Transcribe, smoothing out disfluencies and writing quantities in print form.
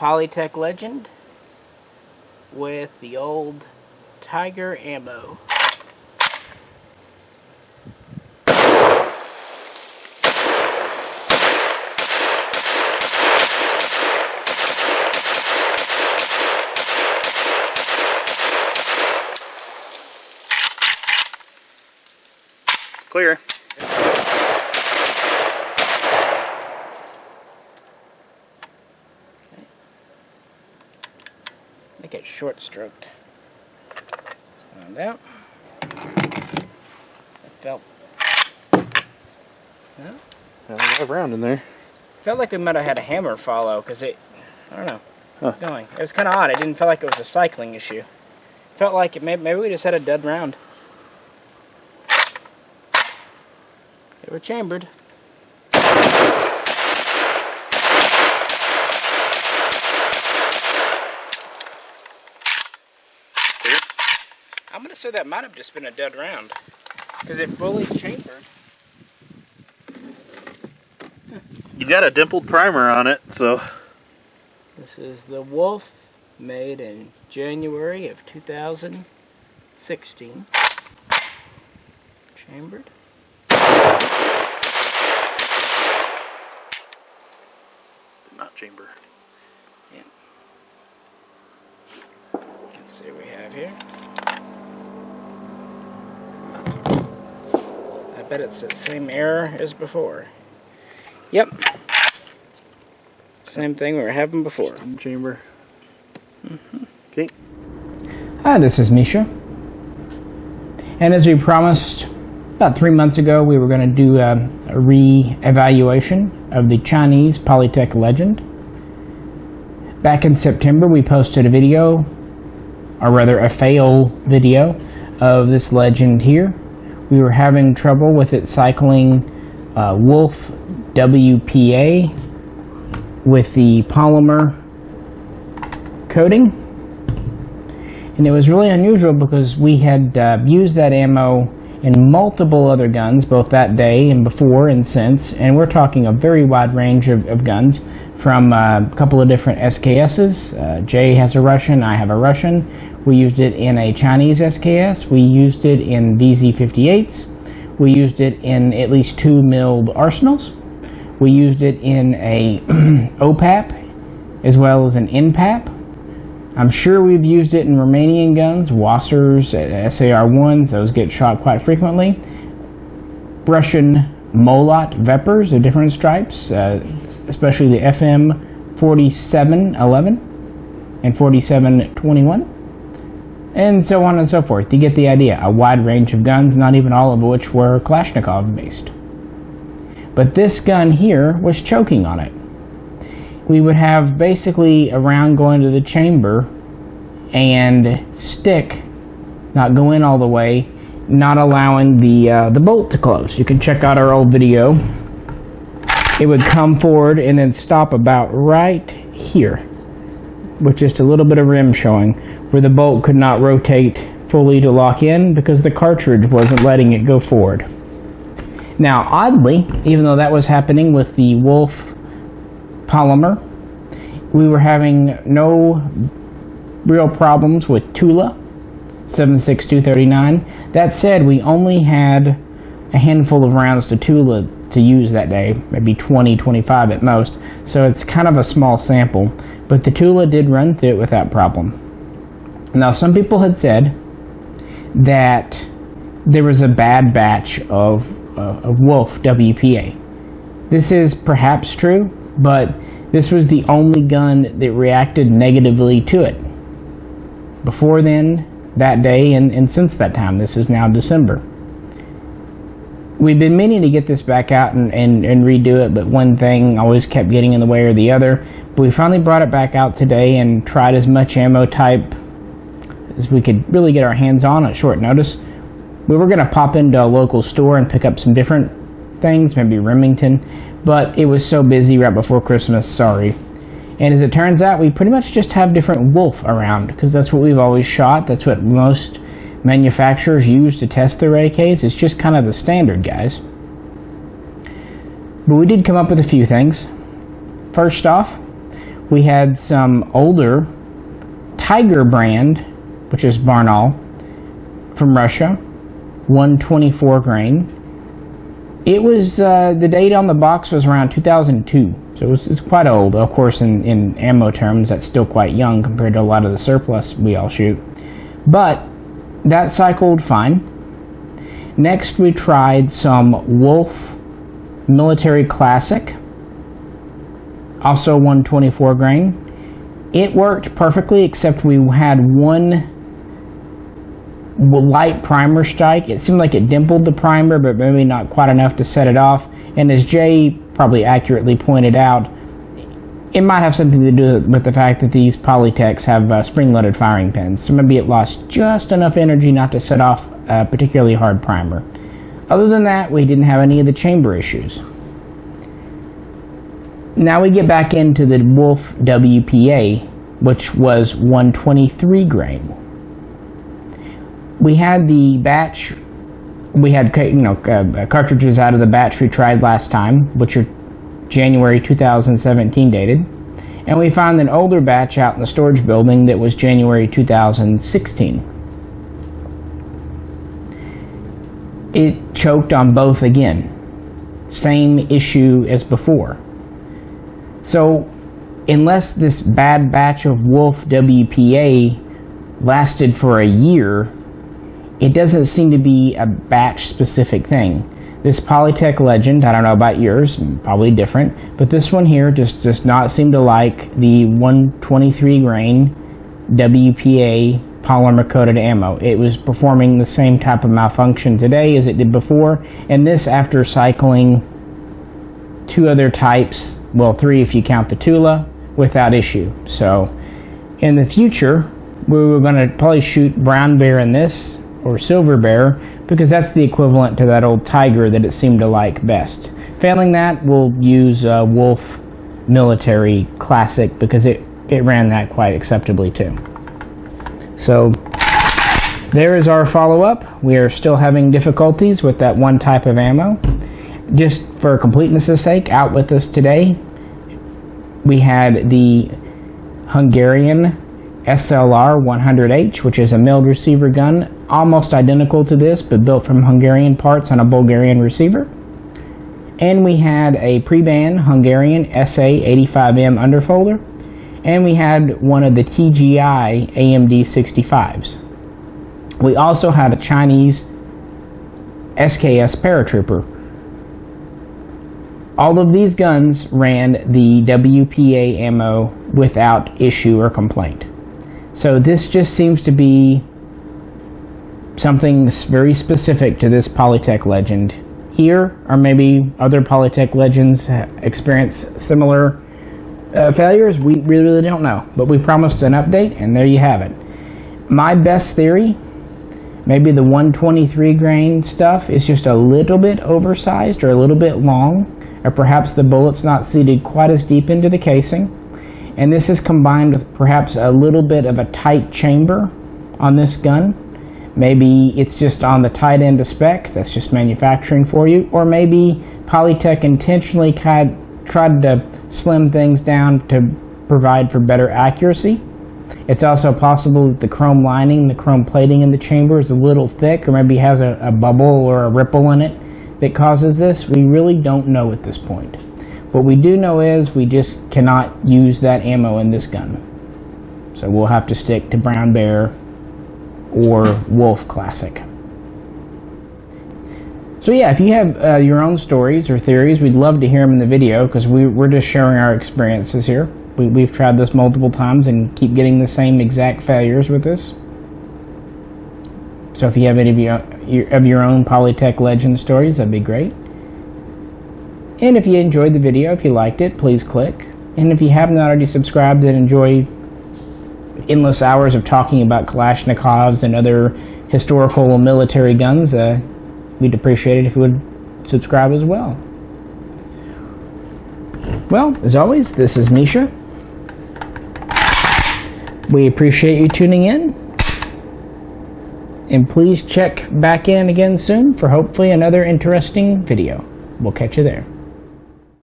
Polytech Legend with the old Tiger ammo. Clear. Make it short stroked. Let's find out. It felt. No? I have a round in there. Felt like we might have had a hammer follow because it. I don't know. Huh. Going. It was kind of odd. It didn't feel like it was a cycling issue. Felt like it. Maybe we just had a dud round. They were chambered. I'm gonna say that might have just been a dead round because it fully chambered. You've got a dimpled primer on it, so. This is the Wolf, made in January of 2016. Chambered. Did not chamber. Yeah. Let's see what we have here. I bet it's the same error as before. Yep. Same thing we were having before. Steam chamber. Okay. Hi, this is Misha. And as we promised about 3 months ago, we were going to do a re-evaluation of the Chinese Polytech Legend. Back in September, we posted a video, or rather a fail video, of this Legend here. We were having trouble with it cycling Wolf WPA with the polymer coating. And it was really unusual because we had used that ammo in multiple other guns, both that day and before and since. And we're talking a very wide range of guns from a couple of different SKSs. Jay has a Russian, I have a Russian. We used it in a Chinese SKS. We used it in VZ58s. We used it in at least 2 milled arsenals. We used it in a OPAP as well as an NPAP. I'm sure we've used it in Romanian guns, Wassers, SAR-1s, those get shot quite frequently. Russian Molot Vepers of different stripes, especially the FM 4711 and 4721, and so on and so forth. You get the idea. A wide range of guns, not even all of which were Kalashnikov based. But this gun here was choking on it. We would have basically a round going to the chamber and stick, not go in all the way, not allowing the bolt to close. You can check out our old video. It would come forward and then stop about right here, with just a little bit of rim showing, where the bolt could not rotate fully to lock in because the cartridge wasn't letting it go forward. Now, oddly, even though that was happening with the Wolf polymer, we were having no real problems with Tula 7.6239. That said, we only had a handful of rounds to Tula to use that day, maybe 20, 25 at most, so it's kind of a small sample, but the Tula did run through it without problem. Now, some people had said that there was a bad batch of Wolf WPA. This is perhaps true, but this was the only gun that reacted negatively to it. Before then, that day, and since that time, this is now December. We've been meaning to get this back out and redo it, but one thing always kept getting in the way or the other. But we finally brought it back out today and tried as much ammo type as we could really get our hands on at short notice. We were going to pop into a local store and pick up some different things, maybe Remington, but it was so busy right before Christmas, sorry. And as it turns out, we pretty much just have different Wolf around, because that's what we've always shot. That's what most manufacturers use to test their AKs. It's just kind of the standard, guys. But we did come up with a few things. First off, we had some older Tiger brand, which is Barnaul, from Russia, 124 grain. It was, the date on the box was around 2002, so it's quite old. Of course, in ammo terms, that's still quite young compared to a lot of the surplus we all shoot. But that cycled fine. Next, we tried some Wolf Military Classic, also 124 grain. It worked perfectly, except we had one light primer strike. It seemed like it dimpled the primer, but maybe not quite enough to set it off. And as Jay probably accurately pointed out, it might have something to do with the fact that these Polytechs have spring-loaded firing pins. So maybe it lost just enough energy not to set off a particularly hard primer. Other than that, we didn't have any of the chamber issues. Now we get back into the Wolf WPA, which was 123 grain. We had the batch, we had cartridges out of the batch we tried last time, which are January 2017 dated, and we found an older batch out in the storage building that was January 2016. It choked on both again. Same issue as before. So, unless this bad batch of Wolf WPA lasted for a year, it doesn't seem to be a batch-specific thing. This Polytech Legend, I don't know about yours, probably different, but this one here just does not seem to like the 123 grain WPA polymer-coated ammo. It was performing the same type of malfunction today as it did before, and this after cycling 2 other types, well 3 if you count the Tula, without issue. So, in the future, we were going to probably shoot Brown Bear in this, or Silver Bear, because that's the equivalent to that old Tiger that it seemed to like best. Failing that, we'll use Wolf Military Classic because it ran that quite acceptably too. So there is our follow-up. We are still having difficulties with that one type of ammo. Just for completeness' sake, out with us today, we had the Hungarian SLR 100H, which is a milled receiver gun, almost identical to this, but built from Hungarian parts on a Bulgarian receiver. And we had a pre-ban Hungarian SA85M underfolder, and we had one of the TGI AMD 65s. We also had a Chinese SKS paratrooper. All of these guns ran the WPA ammo without issue or complaint. So this just seems to be something very specific to this Polytech Legend. Here, or maybe other Polytech Legends experience similar failures. We really don't know, but we promised an update, and there you have it. My best theory, maybe the 123 grain stuff is just a little bit oversized or a little bit long, or perhaps the bullet's not seated quite as deep into the casing. And this is combined with perhaps a little bit of a tight chamber on this gun. Maybe it's just on the tight end of spec, that's just manufacturing for you, or maybe Polytech intentionally tried to slim things down to provide for better accuracy. It's also possible that the chrome lining, the chrome plating in the chamber is a little thick, or maybe has a bubble or a ripple in it that causes this. We really don't know at this point. What we do know is we just cannot use that ammo in this gun. So we'll have to stick to Brown Bear or Wolf Classic. So yeah, if you have your own stories or theories, we'd love to hear them in the video, because we're just sharing our experiences here. We've tried this multiple times and keep getting the same exact failures with this. So if you have any of your own Polytech Legend stories, that'd be great. And if you enjoyed the video, if you liked it, please click. And if you haven't already subscribed and enjoy endless hours of talking about Kalashnikovs and other historical military guns, we'd appreciate it if you would subscribe as well. Well, as always, this is Misha. We appreciate you tuning in. And please check back in again soon for hopefully another interesting video. We'll catch you there.